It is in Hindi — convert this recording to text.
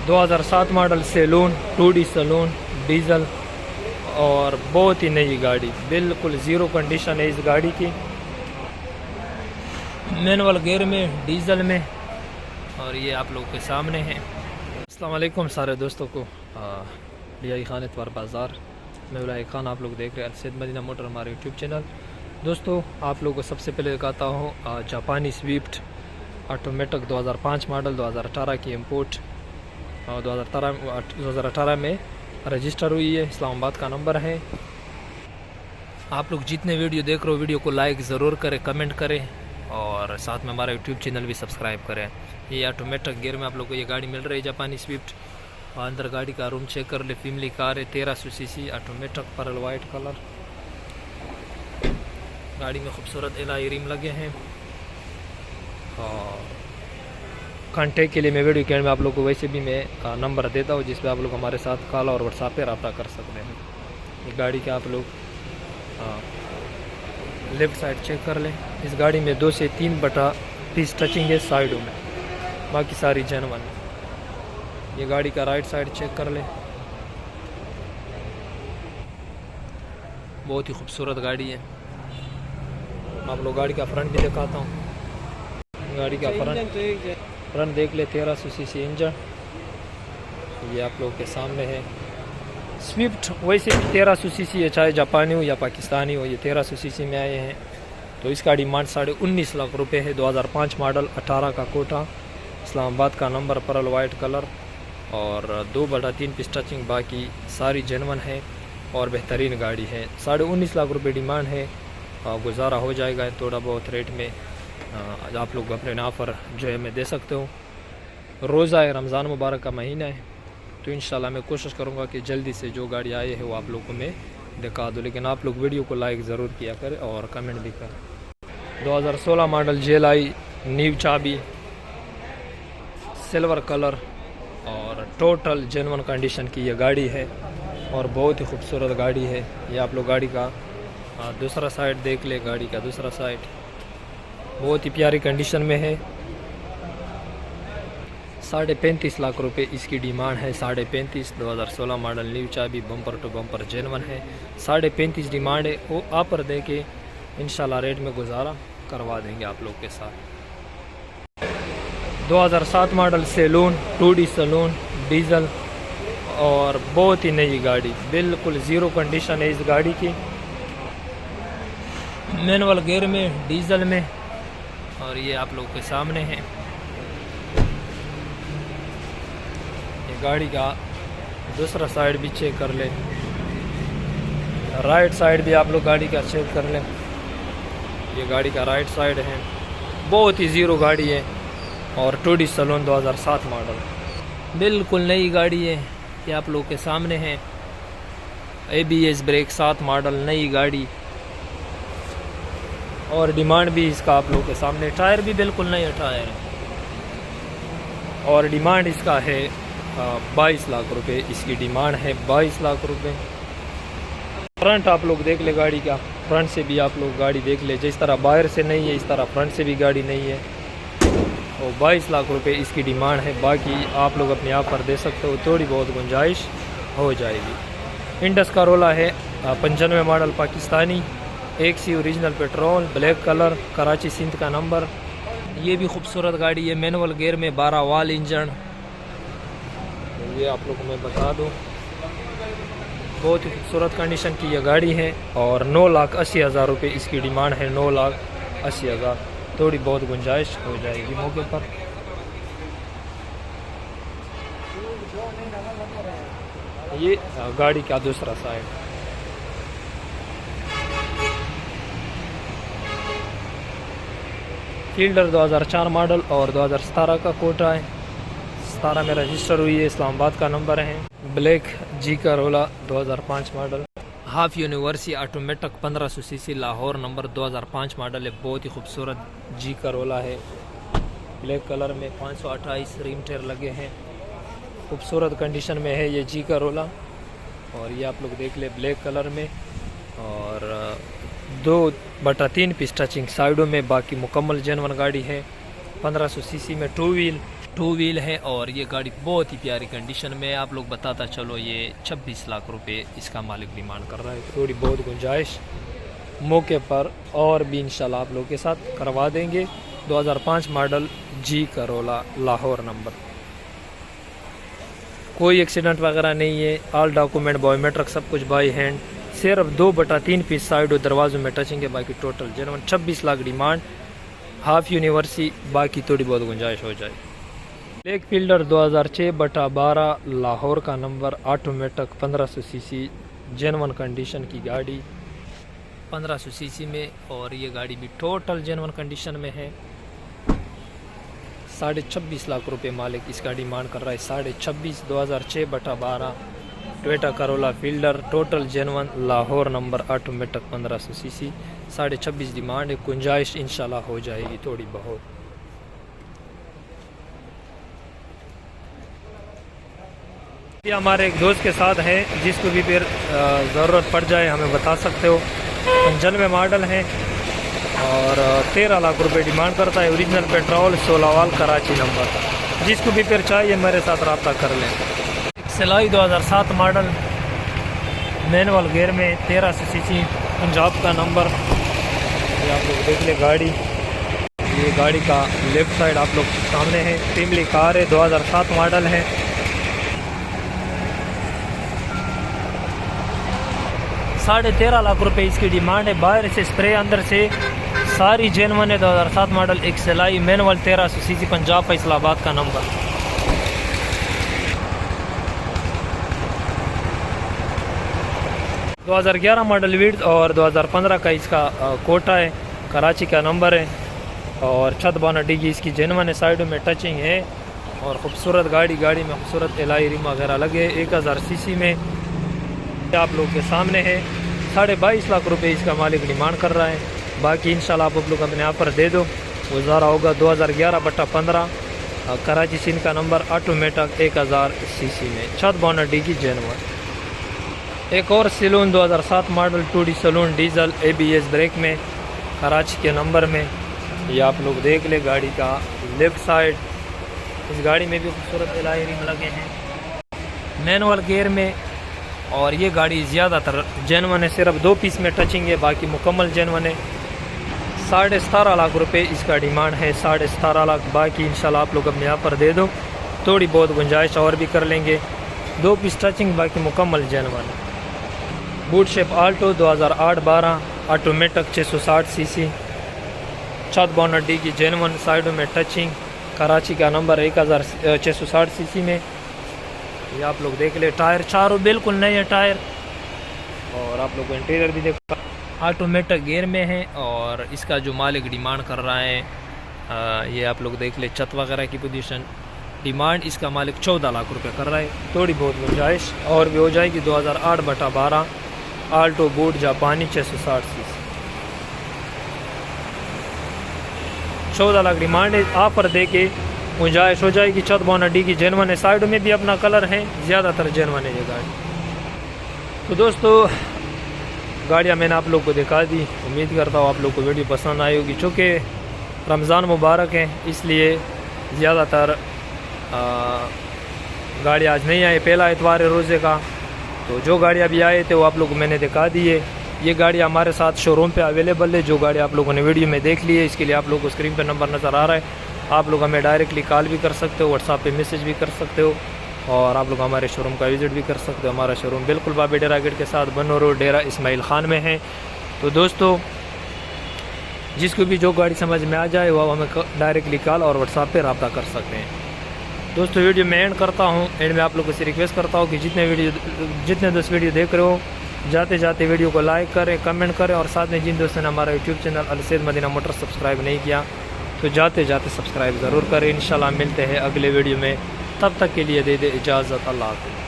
2007 model salon 2D saloon diesel और बहुत ही नई गाड़ी, बिल्कुल ज़ीरो कंडीशन है इस गाड़ी की। मैनुअल गियर में, डीजल में, और ये आप लोगों के सामने है। अस्सलाम वालेकुम सारे दोस्तों को, DI खान इतवार बाज़ार मैं उलाय खान, आप लोग देख रहे हैं अलसैद मदीना मोटर हमारे यूट्यूब चैनल। दोस्तों आप लोगों को सबसे पहले दिखाता हूँ जापानी स्विफ्ट ऑटोमेटिक 2005 मॉडल 2018 की इम्पोर्ट, 2018 में रजिस्टर हुई है, इस्लामाबाद का नंबर है। आप लोग जितने वीडियो देख रहे हो वीडियो को लाइक ज़रूर करें, कमेंट करें और साथ में हमारा यूट्यूब चैनल भी सब्सक्राइब करें। ये ऑटोमेटिक गियर में आप लोग को ये गाड़ी मिल रही है जापानी स्विफ्ट। और अंदर गाड़ी का रूम चेक कर ले, फैमिली कार है, 1300 CC automatic pearl white colour. गाड़ी में खूबसूरत एलॉय रिम लगे हैं। और कॉन्टेक्ट के लिए मैं वीडियो के एंड में आप लोग को वैसे भी मैं नंबर देता हूँ जिस पे आप लोग हमारे साथ कॉल और व्हाट्सएप पे रब्ता कर सकते हैं। ये गाड़ी के आप लोग लेफ़्ट साइड चेक कर लें। इस गाड़ी में 2 से 3 बटा पीस टचिंग है साइडों में, बाकी सारी जेन्युइन है। ये गाड़ी का राइट साइड चेक कर लें, बहुत ही खूबसूरत गाड़ी है। आप लोग गाड़ी का फ्रंट भी दिखाता हूँ। गाड़ी का फ्रंट देख ले, 1300 सीसी इंजन, ये आप लोग के सामने है। स्विफ्ट वैसे 1300 सीसी है, चाहे जापानी हो या पाकिस्तानी हो, ये 1300 सीसी में आए हैं। तो इसका डिमांड 19.5 लाख रुपए है। 2005 मॉडल 18 का कोटा, इस्लामाबाद का नंबर, पर्ल वाइट कलर और 2 बटा 3 पीस टचिंग, बाकी सारी जेन्युइन है और बेहतरीन गाड़ी है। 19.5 लाख रुपए डिमांड है, गुजारा हो जाएगा थोड़ा बहुत रेट में। आप लोग अपने ऑफ़र जो है मैं दे सकते हो। रोज़ा है, रमज़ान मुबारक का महीना है, तो इंशाल्लाह मैं कोशिश करूँगा कि जल्दी से जो गाड़ी आई है वो आप लोग को मैं दिखा दूँ। लेकिन आप लोग वीडियो को लाइक ज़रूर किया करें और कमेंट भी करें। 2016 मॉडल जेलाई न्यू चाबी, सिल्वर कलर और टोटल जेन्युइन कंडीशन की ये गाड़ी है और बहुत ही खूबसूरत गाड़ी है। ये आप लोग गाड़ी का दूसरा साइड देख ले, गाड़ी का दूसरा साइड बहुत ही प्यारी कंडीशन में है। 35.5 लाख रुपए इसकी डिमांड है। 35.5, 2016 मॉडल न्यू चाबी, बम्पर टू बम्पर जेन्युइन है। 35.5 डिमांड है, वो आप पर दे के इंशाल्लाह रेट में गुजारा करवा देंगे आप लोग के साथ। 2007 model salon 2D saloon diesel और बहुत ही नई गाड़ी, बिल्कुल ज़ीरो कंडीशन है इस गाड़ी की। मैनुअल गियर में, डीजल में, और ये आप लोग के सामने है। ये गाड़ी का दूसरा साइड भी चेक कर ले, राइट साइड भी आप लोग गाड़ी का चेक कर लें। ये गाड़ी का राइट साइड है, बहुत ही ज़ीरो गाड़ी है और 2D सैलून 2007 मॉडल, बिल्कुल नई गाड़ी है। ये आप लोग के सामने है। ABS ब्रेक 7 मॉडल, नई गाड़ी और डिमांड भी इसका आप लोग के सामने। टायर भी बिल्कुल नए टायर है और डिमांड इसका है 22 लाख रुपए इसकी डिमांड है, 22 लाख रुपए। फ्रंट आप लोग देख ले, गाड़ी का फ्रंट से भी आप लोग गाड़ी देख ले, जिस तरह बाहर से नहीं है इस तरह फ्रंट से भी गाड़ी नहीं है। और 22 लाख रुपए इसकी डिमांड है, बाकी आप लोग अपने आप पर दे सकते हो, थोड़ी बहुत गुंजाइश हो जाएगी। इंडस का रोला है 95 model Pakistani, 1C original petrol, black colour, Karachi Sindh का नंबर। ये भी खूबसूरत गाड़ी है, मैनुअल गियर में, 12 वाल इंजन। ये आप लोगों को मैं बता दूं, बहुत ही खूबसूरत कंडीशन की ये गाड़ी है और 9,80,000 रुपये इसकी डिमांड है। 9,80,000, थोड़ी बहुत गुंजाइश हो जाएगी मौके पर। ये गाड़ी का दूसरा साइड, फील्डर 2004 मॉडल और 2017 का कोटा है, 17 में रजिस्टर हुई है, इस्लामाबाद का नंबर है। ब्लैक जी का रोला 2005 model, half university automatic 1500 CC, Lahore number, 2005 model है, बहुत ही खूबसूरत जी का रोला है, ब्लैक कलर में, 528 रिम टेर लगे हैं, खूबसूरत कंडीशन में है ये जी का रोला। और ये आप लोग देख ले, ब्लैक कलर में और 2 बटा 3 पीस टचिंग साइडों में, बाकी मुकम्मल जेन्युइन गाड़ी है। 1500 सीसी में 2 व्हील टू व्हील है और ये गाड़ी बहुत ही प्यारी कंडीशन में। आप लोग बताता चलो, ये 26 लाख रुपए इसका मालिक डिमांड कर रहा है। थोड़ी बहुत गुंजाइश मौके पर और भी इंशाल्लाह आप लोग के साथ करवा देंगे। 2005 मॉडल जी करोला लाहौर नंबर, कोई एक्सीडेंट वगैरह नहीं है। ऑल डॉक्यूमेंट बायोमेट्रिक सब कुछ बाई हैंड। सिर्फ 2/3 पीस साइड और दरवाजों में टचिंग है, बाकी total genuine 26 lakh demand. Half university, बाकी थोड़ी बहुत गुंजाइश हो जाए। ब्लैक फील्डर 2006/12 लाहौर का number, automatic 1500 CC genuine condition की गाड़ी, 1500 सीसी में। और ये गाड़ी भी टोटल जेनवन कंडीशन में है। 26.5 लाख रुपए मालिक इसका डिमांड कर रहा है। 26.5 2006/12 Toyota Corolla fielder, total genuine Lahore number, automatic 1500 CC, 26.5 demand है। गुंजाइश इंशाल्लाह हो जाएगी थोड़ी बहुत। ये हमारे एक दोस्त के साथ है, जिसको भी फिर ज़रूरत पड़ जाए हमें बता सकते हो। 95 मॉडल है और 13 लाख रुपए डिमांड करता है। ओरिजिनल पेट्रोल, 16 वाल, कराची नंबर। जिसको भी फिर चाहिए मेरे साथ रब्ता कर लें। सिलाई 2007 मॉडल, मैनुअल गेयर में, 1300 सीसी, पंजाब का नंबर। ये आप लोग देख ले गाड़ी। ये गाड़ी का लेफ्ट साइड आप लोग सामने है। फैमिली कार है, 2007 मॉडल है। साढ़े 13 लाख रुपए इसकी डिमांड है। बाहर से स्प्रे, अंदर से सारी जेनवन है। 2007 मॉडल, एक सिलाई, मैनुअल, 1300 सीसी, पंजाब फैसलाबाद का नंबर। दो 2011 मॉडल विड्थ और 2015 का इसका कोटा है, कराची का नंबर है। और छत बोनट की इसकी जेनवन है, साइडों में टचिंग है और खूबसूरत गाड़ी में खूबसूरत एलाई रिम वगैरह लगे। 1000 सीसी में आप लोग के सामने है। 22.5 लाख रुपए इसका मालिक डिमांड कर रहा है। बाकी इंशाल्लाह आप लोग अपने यहाँ पर दे दो, गुजारा होगा। 2011/15 कराची सिंध का नंबर, ऑटोमेटिक 1000 सीसी में, छत बोनट की जेनवन। एक और saloon 2007 model, 2D saloon, diesel, ABS brake में, कराची के नंबर में। ये आप लोग देख ले गाड़ी का लेफ्ट साइड। इस गाड़ी में भी खूबसूरत एलाई रिम लगे हैं, मैनुअल गियर में। और ये गाड़ी ज़्यादातर जेनवन है, सिर्फ 2 पीस में टचिंग है, बाकी मुकम्मल जेनवन है। 17.5 लाख रुपए इसका डिमांड है, 17.5 लाख। बाकी इंशाल्लाह आप लोग अपने यहाँ पर दे दो, थोड़ी बहुत गुंजाइश और भी कर लेंगे। 2 पीस टचिंग, बाकी मुकम्मल genuine. Boot shape Alto 2008/12 automatic, 660 CC, छत बोनट डी की जेनवन, साइडों में टचिंग, कराची का नंबर, 1660 सीसी में। ये आप लोग देख ले, टायर चारों बिल्कुल नए टायर। और आप लोग को इंटीरियर भी देखो, ऑटोमेटिक गियर में है। और इसका जो मालिक डिमांड कर रहा है, ये आप लोग देख ले, छत वगैरह की पोजीशन। डिमांड इसका मालिक 14 लाख रुपए कर रहा है। थोड़ी बहुत गुंजाइश और भी हो जाएगी। 2008/12 आल्टो बूट जापानी, 660 सीसी, 14 लाख डिमांड है। ऑफर दे के गुंजाइश हो जाएगी। छत बोनट डी की जेनवन है, साइड में भी अपना कलर है, ज़्यादातर जेनवन है ये गाड़ी। तो दोस्तों, गाड़ियाँ मैंने आप लोग को दिखा दी। उम्मीद करता हूँ आप लोग को वीडियो पसंद आई होगी। चूँकि रमज़ान मुबारक है, इसलिए ज़्यादातर गाड़ी आज नहीं आई, पहला इतवार है रोज़े का। तो जो गाड़ी अभी आए थे वो आप लोग को मैंने दिखा दी है। ये गाड़ी हमारे साथ शोरूम पे अवेलेबल है। जो गाड़ी आप लोगों ने वीडियो में देख ली है, इसके लिए आप लोगों को स्क्रीन पर नंबर नज़र आ रहा है। आप लोग हमें डायरेक्टली कॉल भी कर सकते हो, व्हाट्सएप पे मैसेज भी कर सकते हो, और आप लोग हमारे शोरूम का विज़िट भी कर सकते हो। हमारा शोरूम बिल्कुल बाबी डेरा गेट के साथ बनो रोड, डेरा इस्माइल खान में है। तो दोस्तों, जिसको भी जो गाड़ी समझ में आ जाए वो हमें डायरेक्टली कॉल और व्हाट्सएप पे रब्ता कर सकते हैं। दोस्तों, वीडियो मैं एंड करता हूँ। एंड में आप लोगों से रिक्वेस्ट करता हूँ कि जितने दोस्त वीडियो देख रहे हो, जाते जाते वीडियो को लाइक करें, कमेंट करें, और साथ में जिन दोस्तों ने हमारा YouTube channel Alsayed Madina motor subscribe नहीं किया तो जाते जाते सब्सक्राइब ज़रूर करें। इंशाल्लाह मिलते हैं अगले वीडियो में, तब तक के लिए दे इजाज़त। अल्लाह हाफ़िज़।